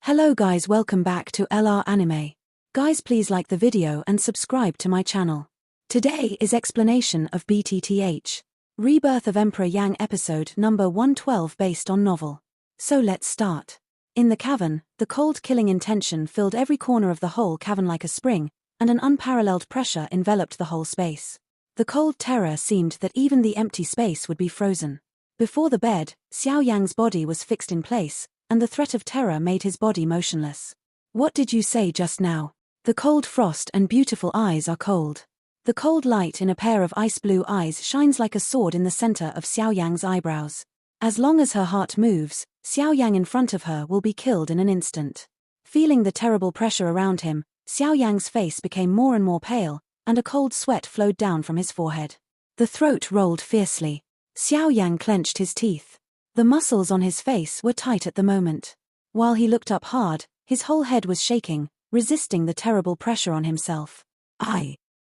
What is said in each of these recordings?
Hello guys, welcome back to LR Anime. Guys, please like the video and subscribe to my channel. Today is explanation of BTTH Rebirth of Emperor Yang episode number 112 based on novel. So let's start. In the cavern, the cold killing intention filled every corner of the whole cavern like a spring, and an unparalleled pressure enveloped the whole space. The cold terror seemed that even the empty space would be frozen. Before the bed, Xiao Yang's body was fixed in place, and the threat of terror made his body motionless. What did you say just now? The cold frost and beautiful eyes are cold. The cold light in a pair of ice blue eyes shines like a sword in the center of Xiao Yang's eyebrows. As long as her heart moves, Xiao Yang in front of her will be killed in an instant. Feeling the terrible pressure around him, Xiao Yang's face became more and more pale, and a cold sweat flowed down from his forehead. The throat rolled fiercely. Xiao Yang clenched his teeth. The muscles on his face were tight at the moment. While he looked up hard, his whole head was shaking, resisting the terrible pressure on himself.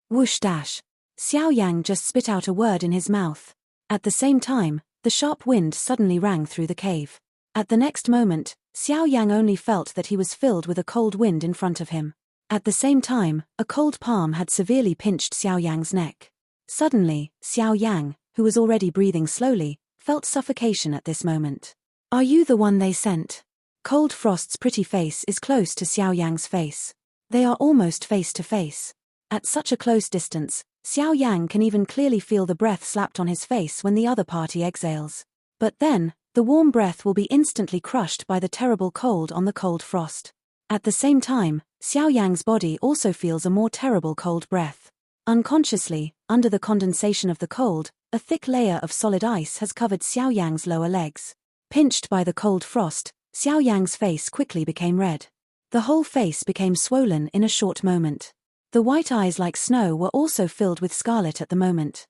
Whoosh dash. Xiao Yang just spit out a word in his mouth. At the same time, the sharp wind suddenly rang through the cave. At the next moment, Xiao Yang only felt that he was filled with a cold wind in front of him. At the same time, a cold palm had severely pinched Xiao Yang's neck. Suddenly, Xiao Yang, who was already breathing slowly, felt suffocation at this moment. Are you the one they sent? Cold Frost's pretty face is close to Xiao Yang's face. They are almost face to face. At such a close distance, Xiao Yang can even clearly feel the breath slapped on his face when the other party exhales. But then, the warm breath will be instantly crushed by the terrible cold on the Cold Frost. At the same time, Xiao Yang's body also feels a more terrible cold breath. Unconsciously, under the condensation of the cold, a thick layer of solid ice has covered Xiao Yang's lower legs. Pinched by the cold frost, Xiao Yang's face quickly became red. The whole face became swollen in a short moment. The white eyes like snow were also filled with scarlet at the moment.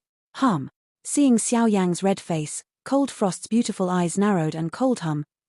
Seeing Xiao Yang's red face, Cold Frost's beautiful eyes narrowed and cold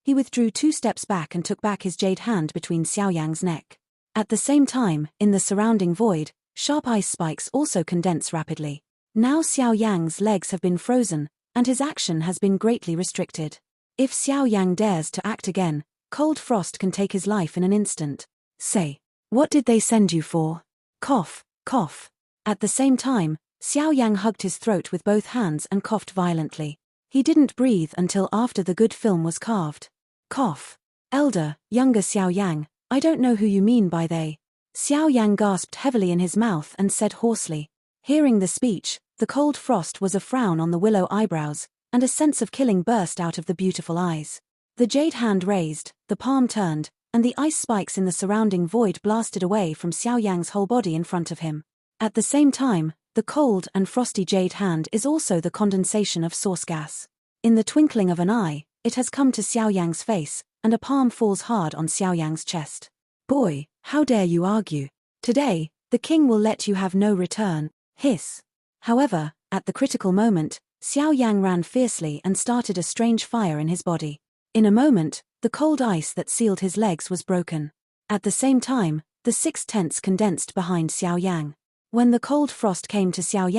he withdrew 2 steps back and took back his jade hand between Xiao Yang's neck. At the same time, in the surrounding void, sharp ice spikes also condense rapidly. Now Xiao Yang's legs have been frozen, and his action has been greatly restricted. If Xiao Yang dares to act again, Cold Frost can take his life in an instant. Say, what did they send you for? Cough, cough. At the same time, Xiao Yang hugged his throat with both hands and coughed violently. He didn't breathe until after the good film was carved. Cough. Elder, younger Xiao Yang, I don't know who you mean by they. Xiao Yang gasped heavily in his mouth and said hoarsely. Hearing the speech, the Cold Frost was a frown on the willow eyebrows, and a sense of killing burst out of the beautiful eyes. The jade hand raised, the palm turned, and the ice spikes in the surrounding void blasted away from Xiao Yang's whole body in front of him. At the same time, the cold and frosty jade hand is also the condensation of source gas. In the twinkling of an eye, it has come to Xiao Yang's face, and a palm falls hard on Xiao Yang's chest. Boy, how dare you argue? Today, the king will let you have no return. Hiss. However, at the critical moment, Xiao Yang ran fiercely and started a strange fire in his body. In a moment, the cold ice that sealed his legs was broken. At the same time, the 6 tents condensed behind Xiao Yang. When the cold frost came to Xiao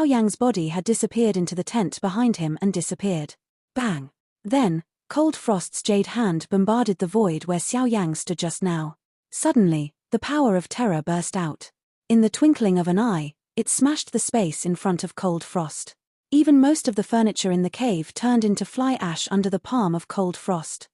Yang's body had disappeared into the tent behind him and disappeared. Bang! Then, Cold Frost's jade hand bombarded the void where Xiao Yang stood just now. Suddenly, the power of terror burst out. In the twinkling of an eye, it smashed the space in front of Cold Frost. Even most of the furniture in the cave turned into fly ash under the palm of Cold Frost.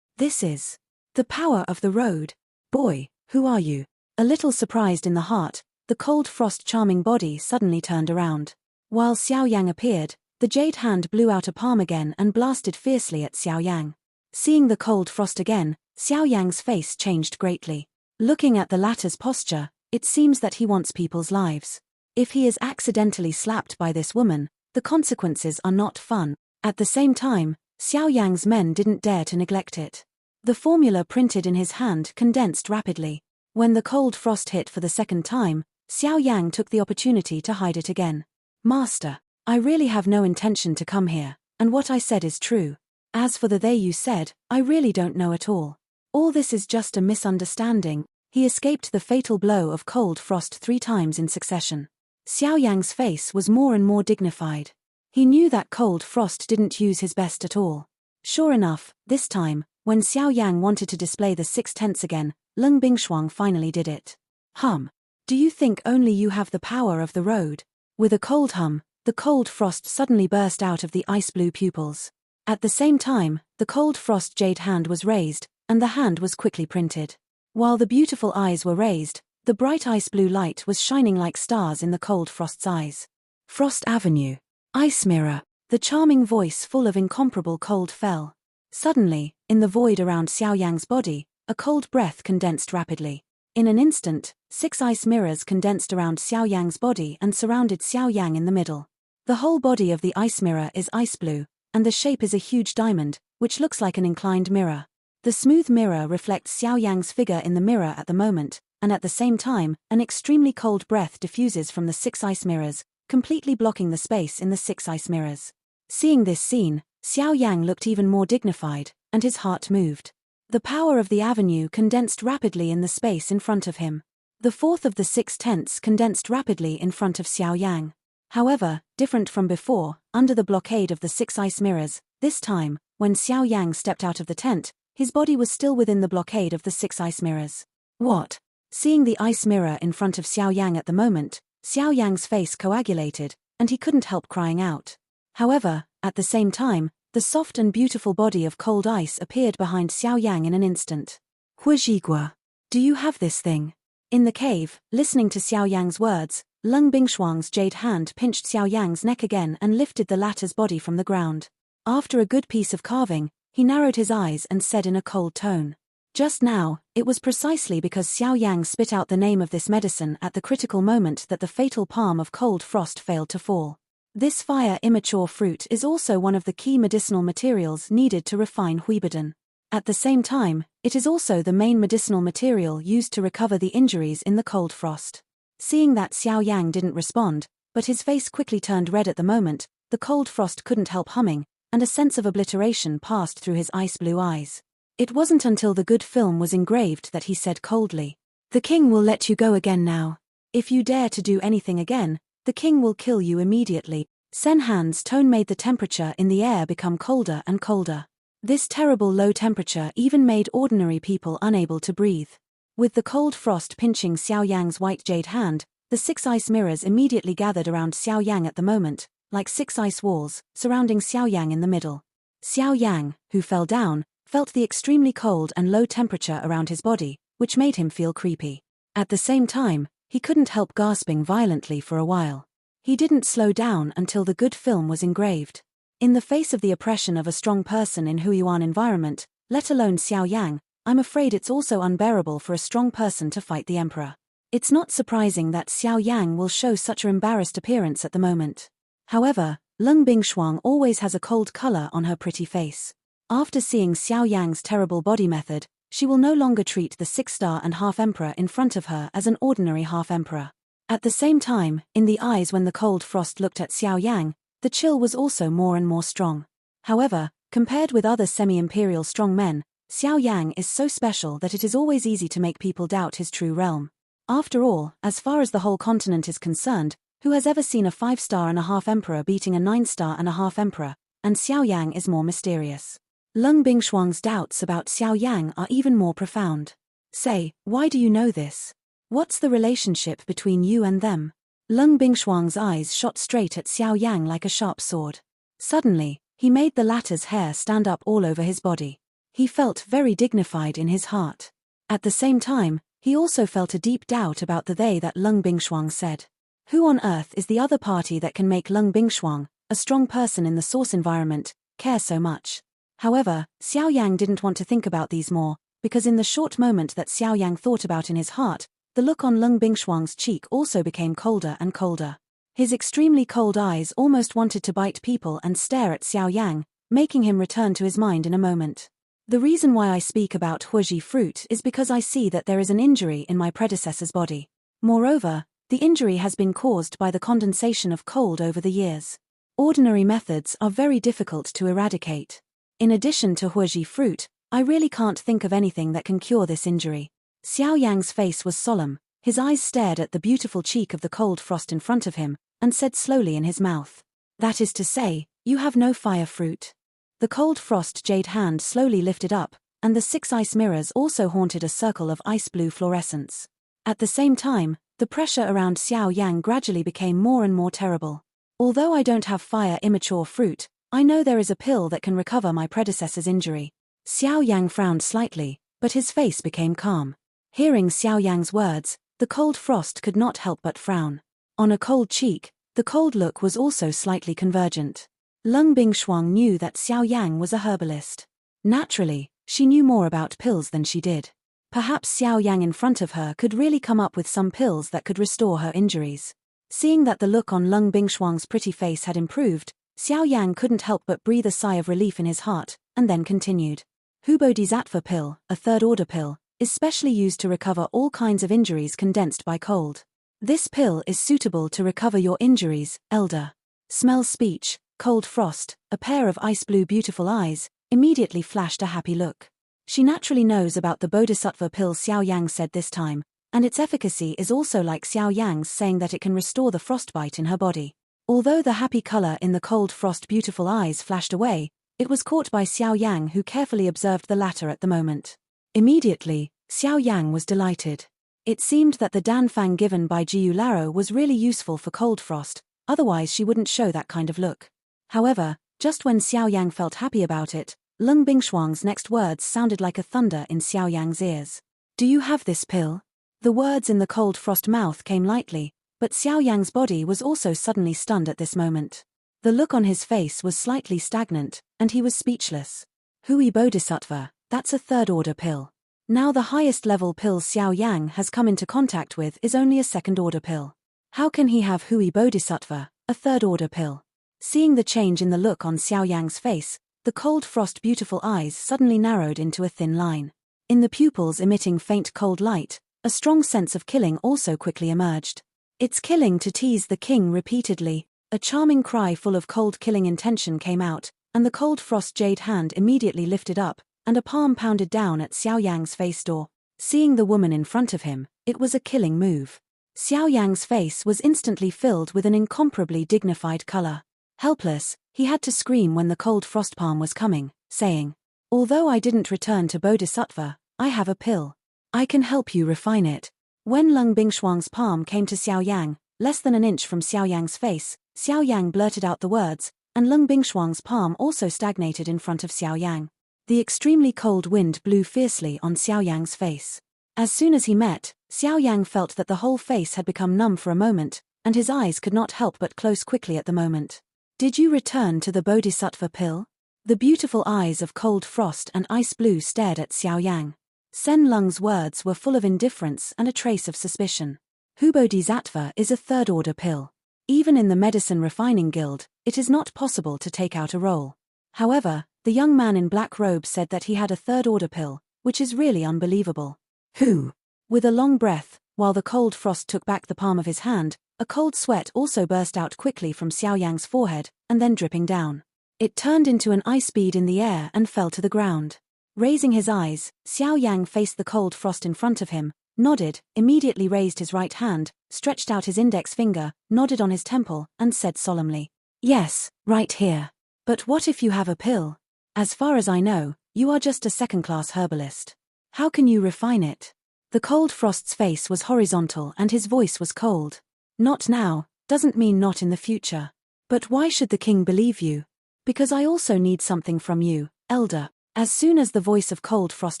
This is the power of the road. Boy, who are you? A little surprised in the heart, the Cold Frost charming body suddenly turned around. While Xiao Yang appeared, the jade hand blew out a palm again and blasted fiercely at Xiao Yang. Seeing the Cold Frost again, Xiao Yang's face changed greatly. Looking at the latter's posture, it seems that he wants people's lives. If he is accidentally slapped by this woman, the consequences are not fun. At the same time, Xiao Yang's men didn't dare to neglect it. The formula printed in his hand condensed rapidly. When the Cold Frost hit for the second time, Xiao Yang took the opportunity to hide it again. Master, I really have no intention to come here, and what I said is true. As for the they you said, I really don't know at all. All this is just a misunderstanding. He escaped the fatal blow of Cold Frost 3 times in succession. Xiao Yang's face was more and more dignified. He knew that Cold Frost didn't use his best at all. Sure enough, this time, When Xiao Yang wanted to display the six tenths again, Lung Bingshuang finally did it. Hum. Do you think only you have the power of the road? With a cold hum, the cold frost suddenly burst out of the ice-blue pupils. At the same time, the cold frost jade hand was raised, and the hand was quickly printed. While the beautiful eyes were raised, the bright ice-blue light was shining like stars in the cold frost's eyes. Frost Avenue. Ice mirror. The charming voice full of incomparable cold fell. Suddenly, in the void around Xiao Yang's body, a cold breath condensed rapidly. In an instant, 6 ice mirrors condensed around Xiao Yang's body and surrounded Xiao Yang in the middle. The whole body of the ice mirror is ice blue, and the shape is a huge diamond, which looks like an inclined mirror. The smooth mirror reflects Xiao Yang's figure in the mirror at the moment, and at the same time, an extremely cold breath diffuses from the 6 ice mirrors, completely blocking the space in the 6 ice mirrors. Seeing this scene, Xiao Yang looked even more dignified, and his heart moved. The power of the avenue condensed rapidly in the space in front of him. The fourth of the 6 tenths condensed rapidly in front of Xiao Yang. However, different from before, under the blockade of the 6 ice mirrors, this time, when Xiao Yang stepped out of the tent, his body was still within the blockade of the 6 ice mirrors. What? Seeing the ice mirror in front of Xiao Yang at the moment, Xiao Yang's face coagulated, and he couldn't help crying out. However, at the same time, the soft and beautiful body of cold ice appeared behind Xiao Yang in an instant. Huijigua. Do you have this thing? In the cave, listening to Xiao Yang's words, Lung Bingshuang's jade hand pinched Xiao Yang's neck again and lifted the latter's body from the ground. After a good piece of carving, he narrowed his eyes and said in a cold tone. Just now, it was precisely because Xiao Yang spit out the name of this medicine at the critical moment that the fatal palm of cold frost failed to fall. This fire immature fruit is also one of the key medicinal materials needed to refine huibadon. At the same time, it is also the main medicinal material used to recover the injuries in the cold frost. Seeing that Xiao Yang didn't respond, but his face quickly turned red at the moment, the cold frost couldn't help humming, and a sense of obliteration passed through his ice-blue eyes. It wasn't until the good film was engraved that he said coldly, "The king will let you go again now. If you dare to do anything again, the king will kill you immediately." Sen Han's tone made the temperature in the air become colder and colder. This terrible low temperature even made ordinary people unable to breathe. With the cold frost pinching Xiao Yang's white jade hand, the 6 ice mirrors immediately gathered around Xiao Yang at the moment, like 6 ice walls, surrounding Xiao Yang in the middle. Xiao Yang, who fell down, felt the extremely cold and low temperature around his body, which made him feel creepy. At the same time, he couldn't help gasping violently for a while. He didn't slow down until the good film was engraved. In the face of the oppression of a strong person in Huiyuan environment, let alone Xiao Yang, I'm afraid it's also unbearable for a strong person to fight the emperor. It's not surprising that Xiao Yang will show such an embarrassed appearance at the moment. However, Lung Bingshuang always has a cold color on her pretty face. After seeing Xiao Yang's terrible body method, she will no longer treat the 6-star and half-emperor in front of her as an ordinary half-emperor. At the same time, in the eyes when the cold frost looked at Xiao Yang, the chill was also more and more strong. However, compared with other semi-imperial strong men, Xiao Yang is so special that it is always easy to make people doubt his true realm. After all, as far as the whole continent is concerned, who has ever seen a 5-star and a half-emperor beating a 9-star and a half-emperor? And Xiao Yang is more mysterious. Lung Bingshuang's doubts about Xiao Yang are even more profound. Say, why do you know this? What's the relationship between you and them? Lung Bingshuang's eyes shot straight at Xiao Yang like a sharp sword. Suddenly, he made the latter's hair stand up all over his body. He felt very dignified in his heart. At the same time, he also felt a deep doubt about the they that Lung Bingshuang said. Who on earth is the other party that can make Lung Bingshuang, a strong person in the source environment, care so much? However, Xiao Yang didn't want to think about these more, because in the short moment that Xiao Yang thought about in his heart, the look on Lung Bingshuang's cheek also became colder and colder. His extremely cold eyes almost wanted to bite people and stare at Xiao Yang, making him return to his mind in a moment. The reason why I speak about huiji fruit is because I see that there is an injury in my predecessor's body. Moreover, the injury has been caused by the condensation of cold over the years. Ordinary methods are very difficult to eradicate. In addition to huiji fruit, I really can't think of anything that can cure this injury. Xiao Yang's face was solemn, his eyes stared at the beautiful cheek of the cold frost in front of him, and said slowly in his mouth, "That is to say, you have no fire fruit." The cold frost jade hand slowly lifted up, and the 6 ice mirrors also haunted a circle of ice blue fluorescence. At the same time, the pressure around Xiao Yan gradually became more and more terrible. Although I don't have fire immature fruit, I know there is a pill that can recover my predecessor's injury. Xiao Yang frowned slightly, but his face became calm. Hearing Xiao Yang's words, the cold frost could not help but frown. On a cold cheek, the cold look was also slightly convergent. Lung Bingshuang knew that Xiao Yang was a herbalist. Naturally, she knew more about pills than she did. Perhaps Xiao Yang in front of her could really come up with some pills that could restore her injuries. Seeing that the look on Lung Bingshuang's pretty face had improved, Xiao Yang couldn't help but breathe a sigh of relief in his heart, and then continued. Bodhisattva pill, a third-order pill, is specially used to recover all kinds of injuries condensed by cold. This pill is suitable to recover your injuries, elder. Smell speech, cold frost, a pair of ice blue beautiful eyes, immediately flashed a happy look. She naturally knows about the Bodhisattva pill Xiao Yang said this time, and its efficacy is also like Xiao Yang's saying that it can restore the frostbite in her body. Although the happy color in the cold frost beautiful eyes flashed away, it was caught by Xiao Yang, who carefully observed the latter at the moment. Immediately, Xiao Yang was delighted. It seemed that the danfang given by Jiu Laro was really useful for cold frost, otherwise she wouldn't show that kind of look. However, just when Xiao Yang felt happy about it, Lung Bingshuang's next words sounded like a thunder in Xiao Yang's ears. Do you have this pill? The words in the cold frost mouth came lightly, but Xiao Yang's body was also suddenly stunned at this moment. The look on his face was slightly stagnant, and he was speechless. Hui Bodhisattva, that's a third-order pill. Now the highest level pill Xiao Yang has come into contact with is only a second-order pill. How can he have Hui Bodhisattva, a third-order pill? Seeing the change in the look on Xiao Yang's face, the cold frost beautiful eyes suddenly narrowed into a thin line. In the pupils emitting faint cold light, a strong sense of killing also quickly emerged. It's killing to tease the king repeatedly. A charming cry full of cold killing intention came out, and the cold frost jade hand immediately lifted up, and a palm pounded down at Xiao Yang's face door. Seeing the woman in front of him, it was a killing move. Xiao Yang's face was instantly filled with an incomparably dignified color. Helpless, he had to scream when the cold frost palm was coming, saying, "Although I didn't return to Bodhisattva, I have a pill. I can help you refine it." When Lung Bingshuang's palm came to Xiao Yang, less than an inch from Xiao Yang's face, Xiao Yang blurted out the words, and Lung Bingshuang's palm also stagnated in front of Xiao Yang. The extremely cold wind blew fiercely on Xiao Yang's face. As soon as he met, Xiao Yang felt that the whole face had become numb for a moment, and his eyes could not help but close quickly at the moment. Did you return to the Bodhisattva pill? The beautiful eyes of cold frost and ice blue stared at Xiao Yang. Sen Lung's words were full of indifference and a trace of suspicion. Bodhisattva is a third-order pill. Even in the Medicine Refining Guild, it is not possible to take out a roll. However, the young man in black robe said that he had a third-order pill, which is really unbelievable. Who? With a long breath, while the cold frost took back the palm of his hand, a cold sweat also burst out quickly from Xiao Yang's forehead, and then dripping down. It turned into an ice bead in the air and fell to the ground. Raising his eyes, Xiao Yang faced the cold frost in front of him, nodded, immediately raised his right hand, stretched out his index finger, nodded on his temple, and said solemnly, "Yes, right here. But what if you have a pill? As far as I know, you are just a second-class herbalist. How can you refine it?" The cold frost's face was horizontal and his voice was cold. "Not now, doesn't mean not in the future. But why should the king believe you? Because I also need something from you, elder." As soon as the voice of cold frost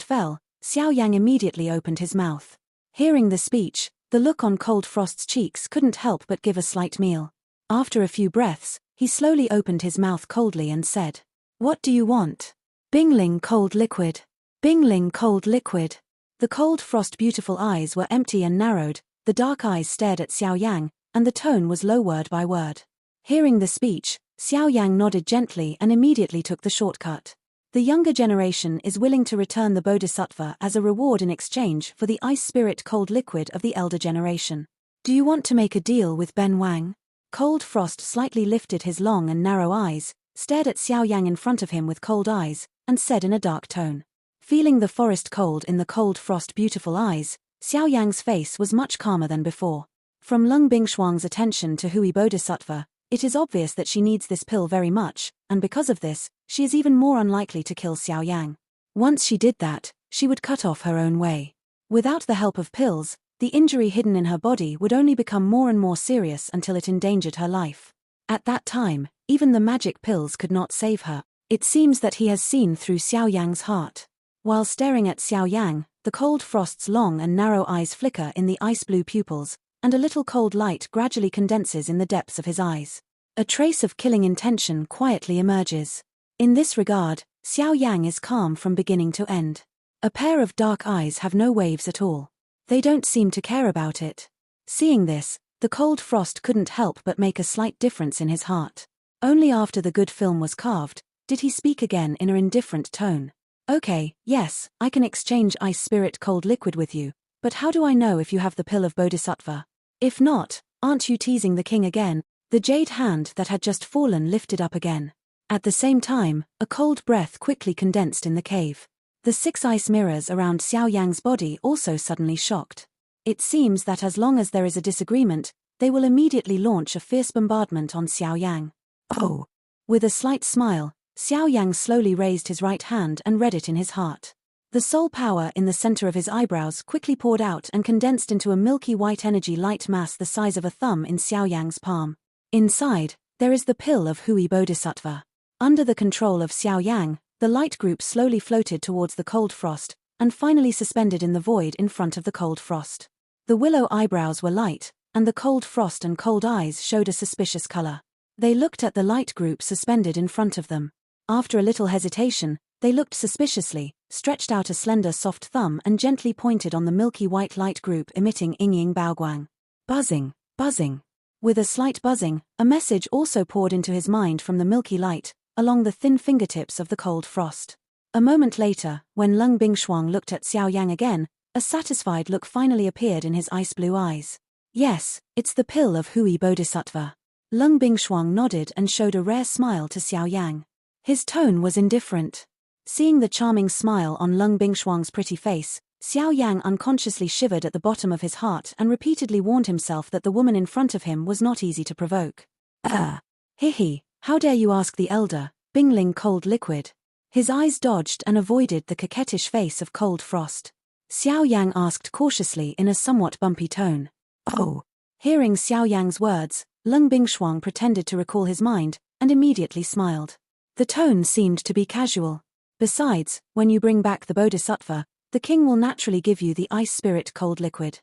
fell, Xiao Yang immediately opened his mouth. Hearing the speech, the look on cold frost's cheeks couldn't help but give a slight meal. After a few breaths, he slowly opened his mouth coldly and said, "What do you want?" "Bingling cold liquid. Bingling cold liquid." The cold frost beautiful eyes were empty and narrowed, the dark eyes stared at Xiao Yang, and the tone was low word by word. Hearing the speech, Xiao Yang nodded gently and immediately took the shortcut. The younger generation is willing to return the Bodhisattva as a reward in exchange for the ice spirit cold liquid of the elder generation. Do you want to make a deal with Ben Wang? Cold frost slightly lifted his long and narrow eyes, stared at Xiao Yang in front of him with cold eyes, and said in a dark tone. Feeling the forest cold in the cold frost beautiful eyes, Xiao Yang's face was much calmer than before. From Lung Bingshuang's attention to Hui Bodhisattva, it is obvious that she needs this pill very much, and because of this, she is even more unlikely to kill Xiao Yang. Once she did that, she would cut off her own way. Without the help of pills, the injury hidden in her body would only become more and more serious until it endangered her life. At that time, even the magic pills could not save her. It seems that he has seen through Xiao Yang's heart. While staring at Xiao Yang, the cold frost's long and narrow eyes flicker in the ice-blue pupils, and a little cold light gradually condenses in the depths of his eyes. A trace of killing intention quietly emerges. In this regard, Xiao Yang is calm from beginning to end. A pair of dark eyes have no waves at all. They don't seem to care about it. Seeing this, the cold frost couldn't help but make a slight difference in his heart. Only after the good film was carved, did he speak again in an indifferent tone. Okay, yes, I can exchange ice spirit cold liquid with you, but how do I know if you have the pill of Bodhisattva? If not, aren't you teasing the king again? The jade hand that had just fallen lifted up again. At the same time, a cold breath quickly condensed in the cave. The 6 ice mirrors around Xiao Yang's body also suddenly shocked. It seems that as long as there is a disagreement, they will immediately launch a fierce bombardment on Xiao Yang. Oh! With a slight smile, Xiao Yang slowly raised his right hand and read it in his heart. The soul power in the center of his eyebrows quickly poured out and condensed into a milky white energy light mass the size of a thumb in Xiao Yang's palm. Inside, there is the pill of Hui Bodhisattva. Under the control of Xiao Yang, the light group slowly floated towards the cold frost, and finally suspended in the void in front of the cold frost. The willow eyebrows were light, and the cold frost and cold eyes showed a suspicious color. They looked at the light group suspended in front of them. After a little hesitation, they looked suspiciously, stretched out a slender soft thumb and gently pointed on the milky white light group emitting Ying Baoguang. Buzzing, buzzing. With a slight buzzing, a message also poured into his mind from the milky light, along the thin fingertips of the cold frost. A moment later, when Lung Bingshuang looked at Xiao Yang again, a satisfied look finally appeared in his ice-blue eyes. Yes, it's the pill of Hui Bodhisattva. Lung Bingshuang nodded and showed a rare smile to Xiao Yang. His tone was indifferent. Seeing the charming smile on Lung Bingshuang's pretty face, Xiao Yang unconsciously shivered at the bottom of his heart and repeatedly warned himself that the woman in front of him was not easy to provoke. Hihi, how dare you ask the elder, Bingling cold liquid? His eyes dodged and avoided the coquettish face of cold frost. Xiao Yang asked cautiously in a somewhat bumpy tone. Oh. Hearing Xiao Yang's words, Lung Bingshuang pretended to recall his mind, and immediately smiled. The tone seemed to be casual. Besides, when you bring back the Bodhisattva, the king will naturally give you the ice spirit cold liquid.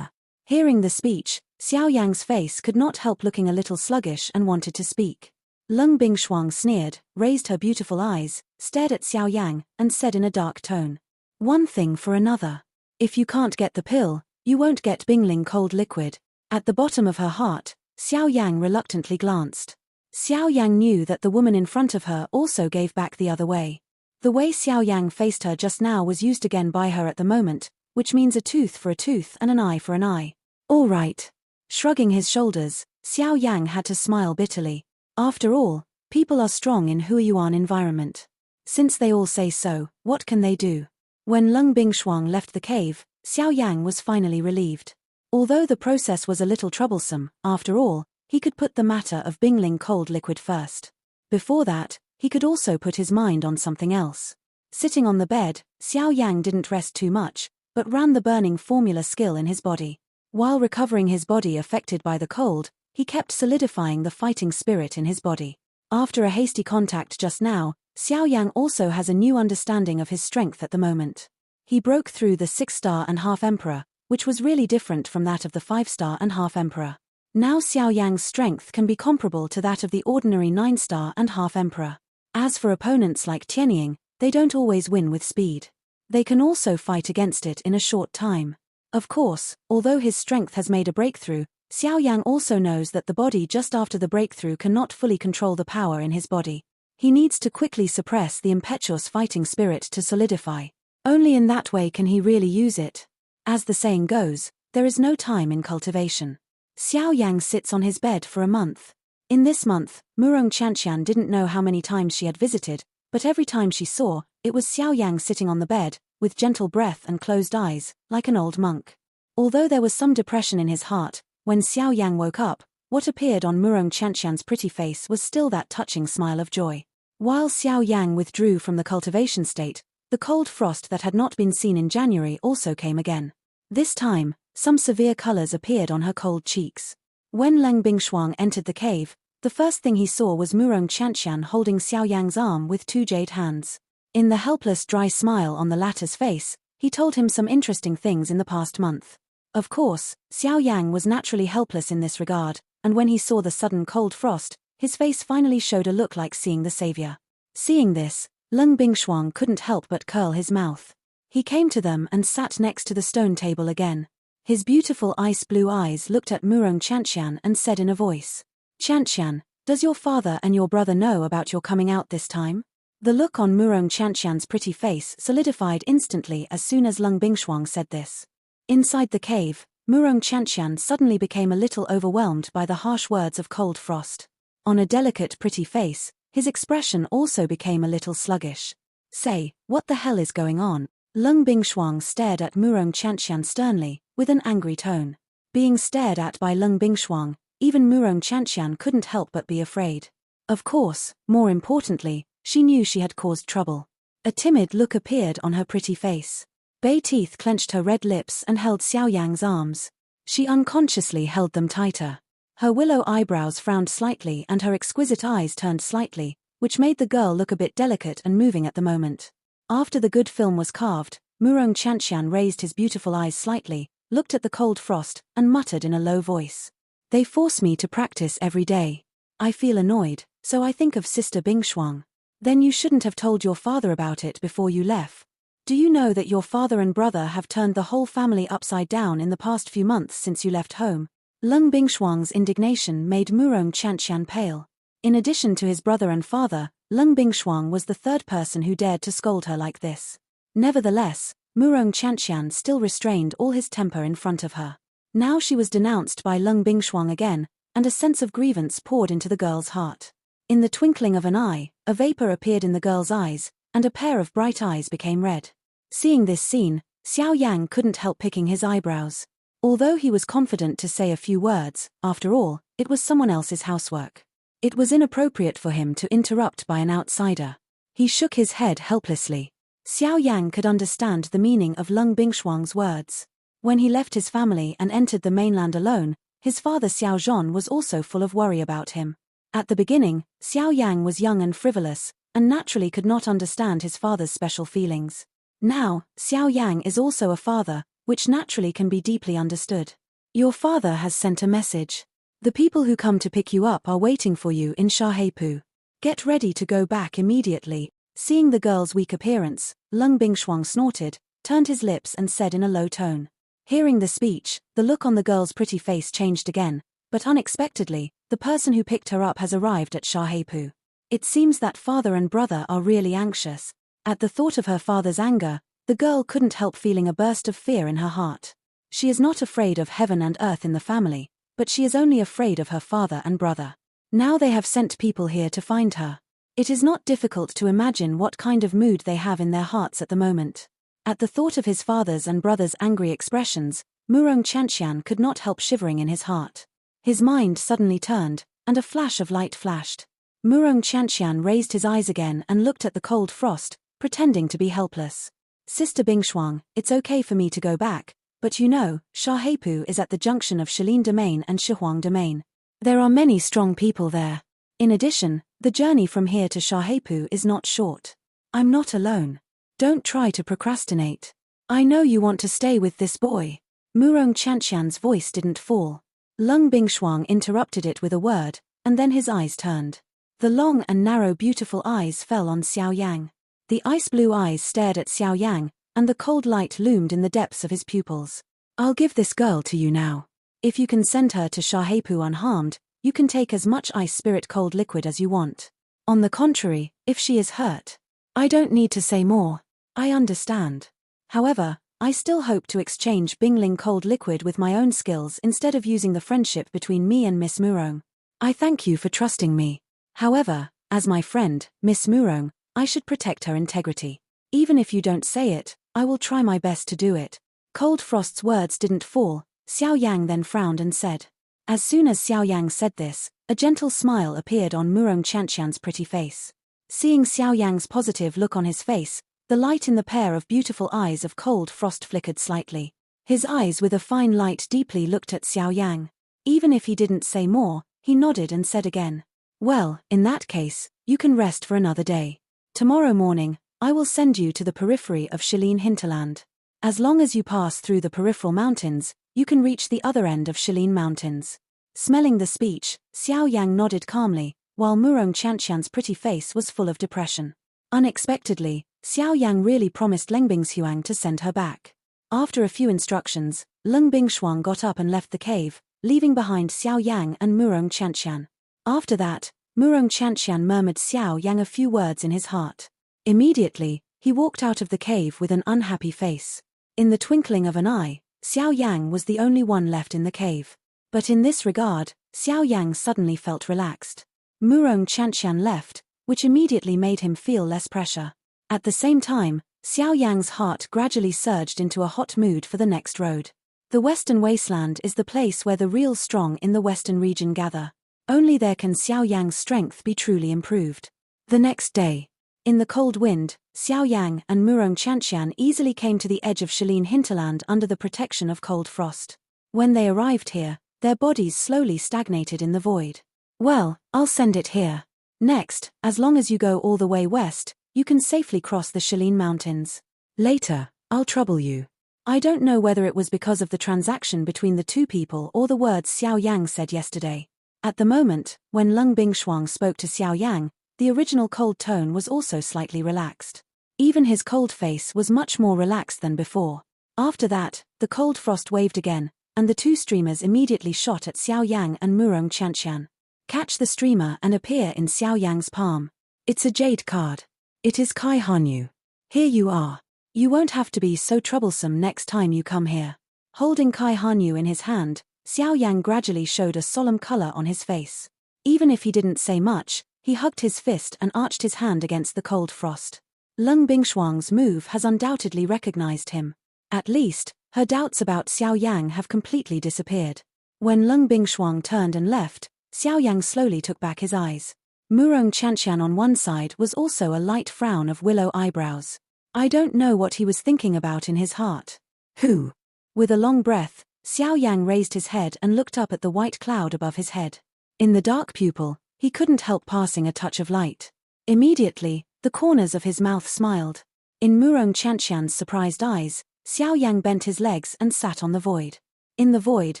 Hearing the speech, Xiao Yang's face could not help looking a little sluggish and wanted to speak. Lung Bingshuang sneered, raised her beautiful eyes, stared at Xiao Yang, and said in a dark tone. One thing for another. If you can't get the pill, you won't get Bingling cold liquid. At the bottom of her heart, Xiao Yang reluctantly glanced. Xiao Yang knew that the woman in front of her also gave back the other way. The way Xiao Yang faced her just now was used again by her at the moment, which means a tooth for a tooth and an eye for an eye. All right. Shrugging his shoulders, Xiao Yang had to smile bitterly. After all, people are strong in Huiyuan environment. Since they all say so, what can they do? When Lung Bingshuang left the cave, Xiao Yang was finally relieved. Although the process was a little troublesome, after all, he could put the matter of Bingling cold liquid first. Before that, he could also put his mind on something else. Sitting on the bed, Xiao Yang didn't rest too much, but ran the burning formula skill in his body. While recovering his body affected by the cold, he kept solidifying the fighting spirit in his body. After a hasty contact just now, Xiao Yang also has a new understanding of his strength at the moment. He broke through the 6-star and half emperor, which was really different from that of the 5-star and half emperor. Now Xiao Yang's strength can be comparable to that of the ordinary 9-star and half emperor. As for opponents like Tianying, they don't always win with speed. They can also fight against it in a short time. Of course, although his strength has made a breakthrough, Xiao Yang also knows that the body just after the breakthrough cannot fully control the power in his body. He needs to quickly suppress the impetuous fighting spirit to solidify. Only in that way can he really use it. As the saying goes, there is no time in cultivation. Xiao Yang sits on his bed for a month. In this month, Murong Qianqian didn't know how many times she had visited, but every time she saw, it was Xiao Yang sitting on the bed, with gentle breath and closed eyes, like an old monk. Although there was some depression in his heart, when Xiao Yang woke up, what appeared on Murong Qianqian's pretty face was still that touching smile of joy. While Xiao Yang withdrew from the cultivation state, The cold frost that had not been seen in January also came again. This time, some severe colors appeared on her cold cheeks. When Leng Bingshuang entered the cave, the first thing he saw was Murong Qianqian holding Xiao Yang's arm with two jade hands. In the helpless dry smile on the latter's face, he told him some interesting things in the past month. Of course, Xiao Yang was naturally helpless in this regard, and when he saw the sudden cold frost, his face finally showed a look like seeing the savior. Seeing this, Leng Bingshuang couldn't help but curl his mouth. He came to them and sat next to the stone table again. His beautiful ice blue eyes looked at Murong Qianqian and said in a voice, "Qianqian, does your father and your brother know about your coming out this time?" The look on Murong Qianqian's pretty face solidified instantly as soon as Leng Bingshuang said this. Inside the cave, Murong Qianqian suddenly became a little overwhelmed by the harsh words of cold frost. On a delicate pretty face, his expression also became a little sluggish. "Say, what the hell is going on?" Leng Bingshuang stared at Murong Qianqian sternly, with an angry tone. Being stared at by Leng Bingshuang, even Murong Qianqian couldn't help but be afraid. Of course, more importantly, she knew she had caused trouble. A timid look appeared on her pretty face. Bay teeth clenched her red lips and held Xiao Yang's arms. She unconsciously held them tighter. Her willow eyebrows frowned slightly and her exquisite eyes turned slightly, which made the girl look a bit delicate and moving at the moment. After the good film was carved, Murong Qianqian raised his beautiful eyes slightly, looked at the cold frost, and muttered in a low voice. "They force me to practice every day. I feel annoyed, so I think of Sister Bingshuang. Then you shouldn't have told your father about it before you left. Do you know that your father and brother have turned the whole family upside down in the past few months since you left home?" Leng Bingshuang's indignation made Murong Qianqian pale. In addition to his brother and father, Leng Bingshuang was the third person who dared to scold her like this. Nevertheless, Murong Qianqian still restrained all his temper in front of her. Now she was denounced by Leng Bingshuang again, and a sense of grievance poured into the girl's heart. In the twinkling of an eye, a vapor appeared in the girl's eyes, and a pair of bright eyes became red. Seeing this scene, Xiao Yang couldn't help picking his eyebrows. Although he was confident to say a few words, after all, it was someone else's housework. It was inappropriate for him to interrupt by an outsider. He shook his head helplessly. Xiao Yang could understand the meaning of Leng Bingshuang's words. When he left his family and entered the mainland alone, his father Xiao Zhon was also full of worry about him. At the beginning, Xiao Yang was young and frivolous, and naturally could not understand his father's special feelings. Now, Xiao Yang is also a father, which naturally can be deeply understood. "Your father has sent a message. The people who come to pick you up are waiting for you in Shahepu. Get ready to go back immediately." Seeing the girl's weak appearance, Leng Bingshuang snorted, turned his lips and said in a low tone. Hearing the speech, the look on the girl's pretty face changed again, but unexpectedly, the person who picked her up has arrived at Shahepu. It seems that father and brother are really anxious. At the thought of her father's anger, the girl couldn't help feeling a burst of fear in her heart. She is not afraid of heaven and earth in the family, but she is only afraid of her father and brother. Now they have sent people here to find her. It is not difficult to imagine what kind of mood they have in their hearts at the moment. At the thought of his father's and brother's angry expressions, Murong Qianqian could not help shivering in his heart. His mind suddenly turned, and a flash of light flashed. Murong Qianqian raised his eyes again and looked at the cold frost, pretending to be helpless. "Sister Bingshuang, it's okay for me to go back, but you know, Shahepu is at the junction of Shilin Domain and Shihuang Domain. There are many strong people there. In addition, the journey from here to Shahepu is not short. I'm not alone. Don't try to procrastinate. I know you want to stay with this boy." Murong Qianqian's voice didn't fall. Leng Bingshuang interrupted it with a word, and then his eyes turned. The long and narrow beautiful eyes fell on Xiao Yang. The ice blue eyes stared at Xiao Yang, and the cold light loomed in the depths of his pupils. "I'll give this girl to you now. If you can send her to Shahepu unharmed, you can take as much ice spirit cold liquid as you want. On the contrary, if she is hurt, I don't need to say more. I understand. However, I still hope to exchange Bingling cold liquid with my own skills instead of using the friendship between me and Miss Murong. I thank you for trusting me. However, as my friend, Miss Murong, I should protect her integrity. Even if you don't say it, I will try my best to do it." Cold Frost's words didn't fall. Xiao Yang then frowned and said. As soon as Xiao Yang said this, a gentle smile appeared on Murong Qianqian's pretty face. Seeing Xiao Yang's positive look on his face, The light in the pair of beautiful eyes of cold frost flickered slightly. His eyes with a fine light deeply looked at Xiao Yang. Even if he didn't say more, he nodded and said again, "Well, in that case, you can rest for another day. Tomorrow morning, I will send you to the periphery of Shilin hinterland. As long as you pass through the peripheral mountains, you can reach the other end of Shilin mountains." Smelling the speech, Xiao Yang nodded calmly, while Murong Qianqian's pretty face was full of depression. Unexpectedly, Xiao Yang really promised Leng Bingshuang to send her back. After a few instructions, Leng Bingshuang got up and left the cave, leaving behind Xiao Yang and Murong Qianqian. After that, Murong Qianqian murmured Xiao Yang a few words in his heart. Immediately, he walked out of the cave with an unhappy face. In the twinkling of an eye, Xiao Yang was the only one left in the cave. But in this regard, Xiao Yang suddenly felt relaxed. Murong Qianqian left, which immediately made him feel less pressure. At the same time, Xiao Yang's heart gradually surged into a hot mood for the next road. The Western Wasteland is the place where the real strong in the Western region gather. Only there can Xiao Yang's strength be truly improved. The next day, in the cold wind, Xiao Yang and Murong Qianqian easily came to the edge of Shilin hinterland under the protection of cold frost. When they arrived here, their bodies slowly stagnated in the void. "Well, I'll send it here. Next, as long as you go all the way west, you can safely cross the Shilin mountains. Later, I'll trouble you." I don't know whether it was because of the transaction between the two people or the words Xiao Yang said yesterday. At the moment, when Leng Bingshuang spoke to Xiao Yang, the original cold tone was also slightly relaxed. Even his cold face was much more relaxed than before. After that, the cold frost waved again, and the two streamers immediately shot at Xiao Yang and Murong Qianqian. Catch the streamer and appear in Xiao Yang's palm. It's a jade card. It is Kai Hanyu. Here you are. You won't have to be so troublesome next time you come here. Holding Kai Hanyu in his hand, Xiao Yang gradually showed a solemn color on his face. Even if he didn't say much, he hugged his fist and arched his hand against the cold frost. Leng Bingshuang's move has undoubtedly recognized him. At least, her doubts about Xiao Yang have completely disappeared. When Leng Bingshuang turned and left, Xiao Yang slowly took back his eyes. Murong Qianqian on one side was also a light frown of willow eyebrows. I don't know what he was thinking about in his heart. Who? With a long breath, Xiao Yang raised his head and looked up at the white cloud above his head. In the dark pupil, he couldn't help passing a touch of light. Immediately, the corners of his mouth smiled. In Murong Qianqian's surprised eyes, Xiao Yang bent his legs and sat on the void. In the void,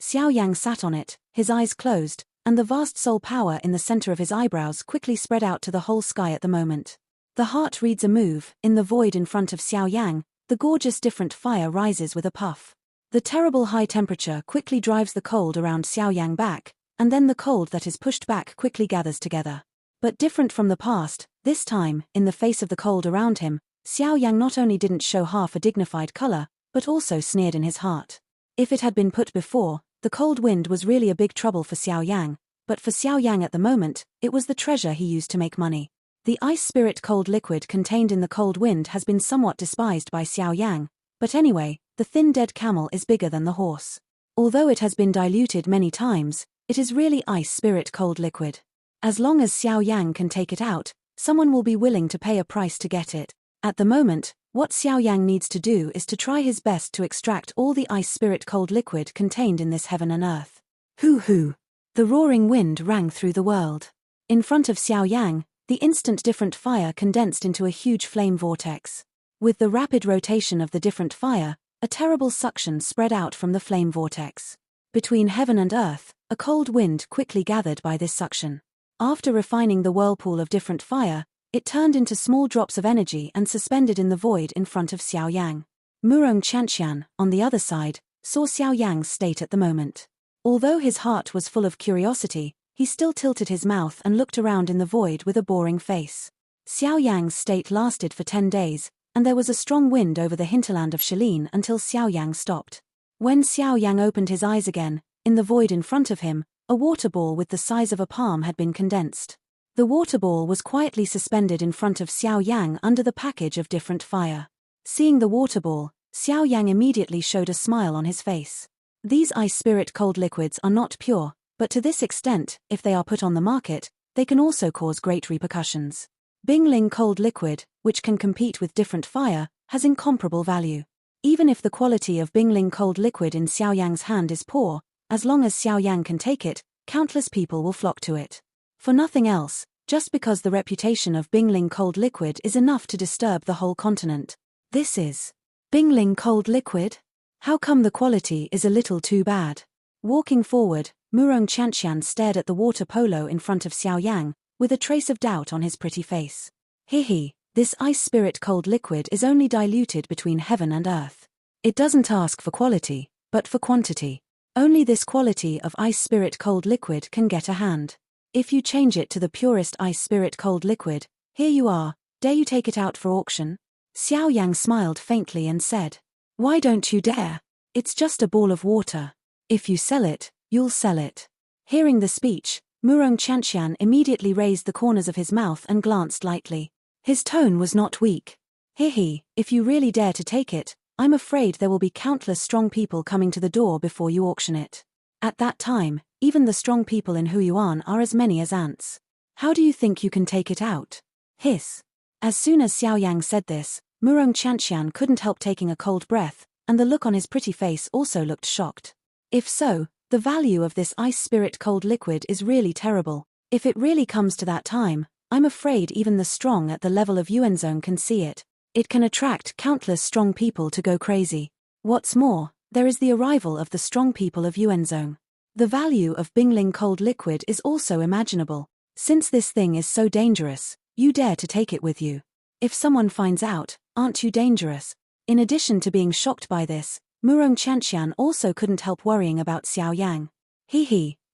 Xiao Yang sat on it, his eyes closed, and the vast soul power in the center of his eyebrows quickly spread out to the whole sky at the moment. The heart reads a move. In the void in front of Xiao Yang, the gorgeous different fire rises with a puff. The terrible high temperature quickly drives the cold around Xiao Yang back, and then the cold that is pushed back quickly gathers together. But different from the past, this time, in the face of the cold around him, Xiao Yang not only didn't show half a dignified color, but also sneered in his heart. If it had been put before, the cold wind was really a big trouble for Xiao Yang, but for Xiao Yang at the moment, it was the treasure he used to make money. The ice spirit cold liquid contained in the cold wind has been somewhat despised by Xiao Yang, but anyway, the thin dead camel is bigger than the horse. Although it has been diluted many times, it is really ice spirit cold liquid. As long as Xiao Yang can take it out, someone will be willing to pay a price to get it. At the moment, what Xiao Yang needs to do is to try his best to extract all the ice spirit cold liquid contained in this heaven and earth. Hoo! The roaring wind rang through the world. In front of Xiao Yang, the instant different fire condensed into a huge flame vortex. With the rapid rotation of the different fire, a terrible suction spread out from the flame vortex. Between heaven and earth, a cold wind quickly gathered by this suction. After refining the whirlpool of different fire, it turned into small drops of energy and suspended in the void in front of Xiao Yang. Murong Qianqian, on the other side, saw Xiao Yang's state at the moment. Although his heart was full of curiosity, he still tilted his mouth and looked around in the void with a boring face. Xiao Yang's state lasted for 10 days, and there was a strong wind over the hinterland of Shilin until Xiao Yang stopped. When Xiao Yang opened his eyes again, in the void in front of him, a water ball with the size of a palm had been condensed. The water ball was quietly suspended in front of Xiao Yang under the package of different fire. Seeing the water ball, Xiao Yang immediately showed a smile on his face. These ice spirit cold liquids are not pure, but to this extent, if they are put on the market, they can also cause great repercussions. Bingling cold liquid, which can compete with different fire, has incomparable value. Even if the quality of Bingling cold liquid in Xiao Yang's hand is poor, as long as Xiao Yang can take it, countless people will flock to it. For nothing else, just because the reputation of Bingling cold liquid is enough to disturb the whole continent. This is Bingling cold liquid? How come the quality is a little too bad? Walking forward, Murong Qianqian stared at the water polo in front of Xiao Yang, with a trace of doubt on his pretty face. This ice spirit cold liquid is only diluted between heaven and earth. It doesn't ask for quality, but for quantity. Only this quality of ice spirit cold liquid can get a hand. If you change it to the purest ice spirit cold liquid, here you are, dare you take it out for auction? Xiao Yang smiled faintly and said, "Why don't you dare? It's just a ball of water. If you sell it, you'll sell it." Hearing the speech, Murong Qianqian immediately raised the corners of his mouth and glanced lightly. His tone was not weak. If you really dare to take it, I'm afraid there will be countless strong people coming to the door before you auction it. At that time, even the strong people in Huyuan are as many as ants. How do you think you can take it out? Hiss. As soon as Xiao Yang said this, Murong Qianqian couldn't help taking a cold breath, and the look on his pretty face also looked shocked. If so, the value of this ice spirit cold liquid is really terrible. If it really comes to that time, I'm afraid even the strong at the level of Yuanzong can see it. It can attract countless strong people to go crazy. What's more, there is the arrival of the strong people of Yuanzong. The value of Bingling cold liquid is also imaginable. Since this thing is so dangerous, you dare to take it with you. If someone finds out, aren't you dangerous? In addition to being shocked by this, Murong Qianqian also couldn't help worrying about Xiao Yang.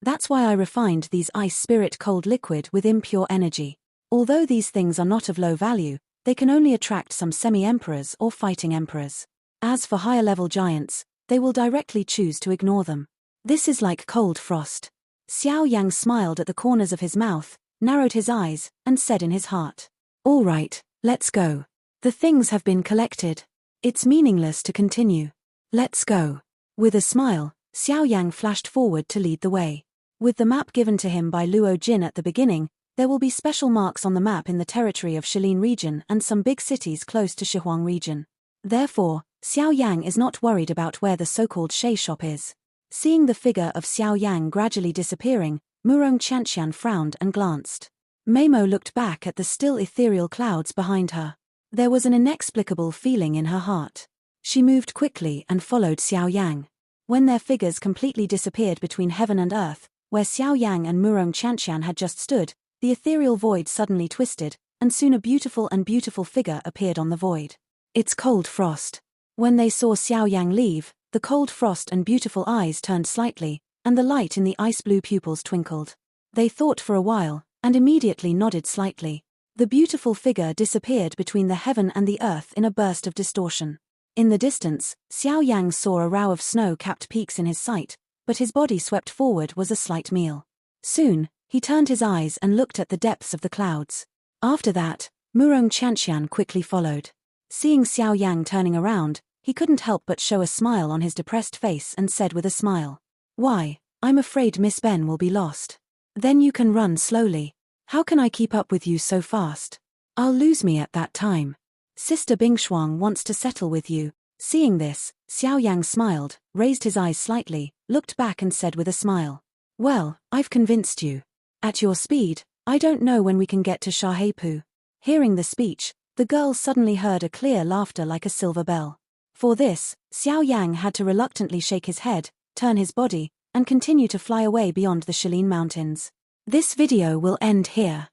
That's why I refined these ice spirit cold liquid with impure energy. Although these things are not of low value, they can only attract some semi-emperors or fighting emperors. As for higher-level giants, they will directly choose to ignore them. This is like cold frost. Xiao Yang smiled at the corners of his mouth, narrowed his eyes, and said in his heart, "All right, let's go. The things have been collected. It's meaningless to continue. Let's go." With a smile, Xiao Yang flashed forward to lead the way. With the map given to him by Luo Jin at the beginning, there will be special marks on the map in the territory of Shilin region and some big cities close to Shihuang region. Therefore, Xiao Yang is not worried about where the so-called Shay shop is. Seeing the figure of Xiao Yang gradually disappearing, Murong Qianqian frowned and glanced. Meimo looked back at the still ethereal clouds behind her. There was an inexplicable feeling in her heart. She moved quickly and followed Xiao Yang. When their figures completely disappeared between heaven and earth, where Xiao Yang and Murong Qianqian had just stood, the ethereal void suddenly twisted, and soon a beautiful figure appeared on the void. It's cold frost. When they saw Xiao Yang leave, the cold frost and beautiful eyes turned slightly, and the light in the ice-blue pupils twinkled. They thought for a while, and immediately nodded slightly. The beautiful figure disappeared between the heaven and the earth in a burst of distortion. In the distance, Xiao Yang saw a row of snow-capped peaks in his sight, but his body swept forward was a slight meal. Soon, he turned his eyes and looked at the depths of the clouds. After that, Murong Qianqian quickly followed. Seeing Xiao Yang turning around, he couldn't help but show a smile on his depressed face and said with a smile, "Why, I'm afraid Miss Ben will be lost. Then you can run slowly. How can I keep up with you so fast? I'll lose me at that time. Sister Bingshuang wants to settle with you." Seeing this, Xiao Yang smiled, raised his eyes slightly, looked back and said with a smile, "Well, I've convinced you. At your speed, I don't know when we can get to Shahepu." Hearing the speech, the girl suddenly heard a clear laughter like a silver bell. For this, Xiao Yang had to reluctantly shake his head, turn his body, and continue to fly away beyond the Shilin Mountains. This video will end here.